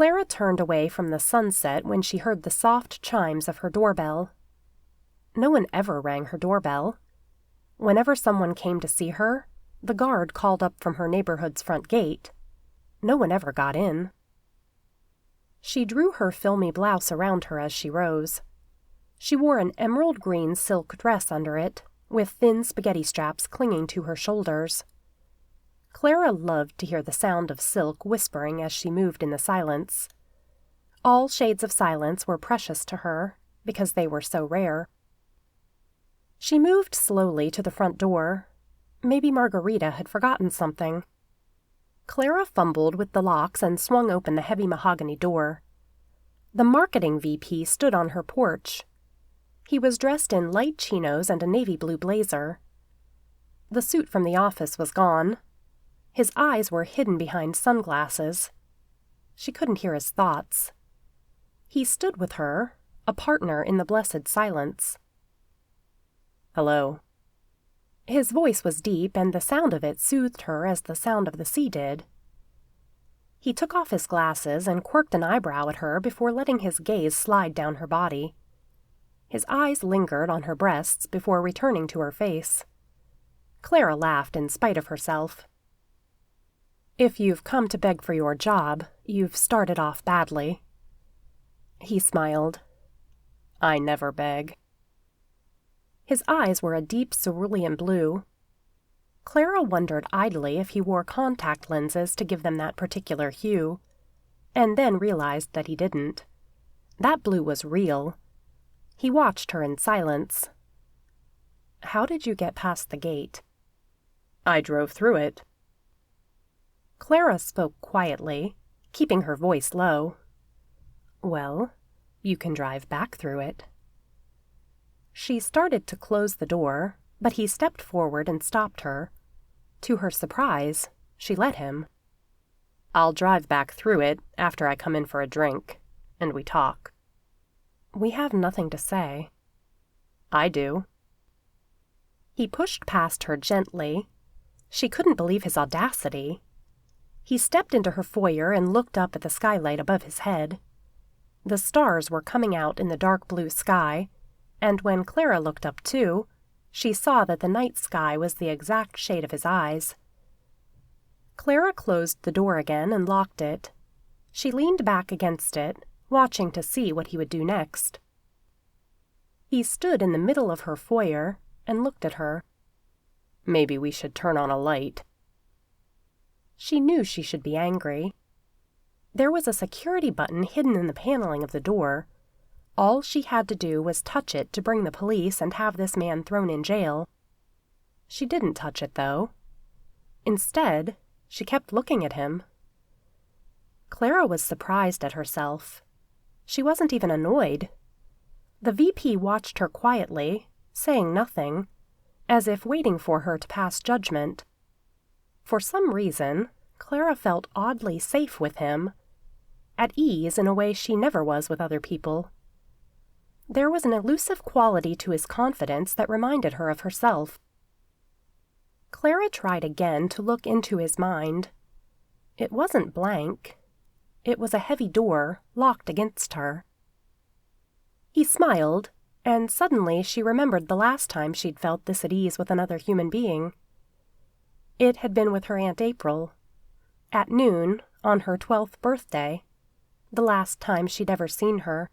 Clara turned away from the sunset when she heard the soft chimes of her doorbell. No one ever rang her doorbell. Whenever someone came to see her, the guard called up from her neighborhood's front gate. No one ever got in. She drew her filmy blouse around her as she rose. She wore an emerald green silk dress under it, with thin spaghetti straps clinging to her shoulders. Clara loved to hear the sound of silk whispering as she moved in the silence. All shades of silence were precious to her, because they were so rare. She moved slowly to the front door. Maybe Margarita had forgotten something. Clara fumbled with the locks and swung open the heavy mahogany door. The marketing VP stood on her porch. He was dressed in light chinos and a navy blue blazer. The suit from the office was gone. His eyes were hidden behind sunglasses. She couldn't hear his thoughts. He stood with her, a partner in the blessed silence. "Hello." His voice was deep, and the sound of it soothed her as the sound of the sea did. He took off his glasses and quirked an eyebrow at her before letting his gaze slide down her body. His eyes lingered on her breasts before returning to her face. Clara laughed in spite of herself. "If you've come to beg for your job, you've started off badly." He smiled. "I never beg." His eyes were a deep cerulean blue. Clara wondered idly if he wore contact lenses to give them that particular hue, and then realized that he didn't. That blue was real. He watched her in silence. "How did you get past the gate?" "I drove through it." Clara spoke quietly, keeping her voice low. "Well, you can drive back through it." She started to close the door, but he stepped forward and stopped her. To her surprise, she let him. "I'll drive back through it after I come in for a drink, and we talk." "We have nothing to say." "I do." He pushed past her gently. She couldn't believe his audacity. He stepped into her foyer and looked up at the skylight above his head. The stars were coming out in the dark blue sky, and when Clara looked up too, she saw that the night sky was the exact shade of his eyes. Clara closed the door again and locked it. She leaned back against it, watching to see what he would do next. He stood in the middle of her foyer and looked at her. "Maybe we should turn on a light." She knew she should be angry. There was a security button hidden in the paneling of the door. All she had to do was touch it to bring the police and have this man thrown in jail. She didn't touch it, though. Instead, she kept looking at him. Clara was surprised at herself. She wasn't even annoyed. The VP watched her quietly, saying nothing, as if waiting for her to pass judgment. For some reason, Clara felt oddly safe with him, at ease in a way she never was with other people. There was an elusive quality to his confidence that reminded her of herself. Clara tried again to look into his mind. It wasn't blank. It was a heavy door, locked against her. He smiled, and suddenly she remembered the last time she'd felt this at ease with another human being. It had been with her Aunt April. At noon, on her 12th birthday, the last time she'd ever seen her.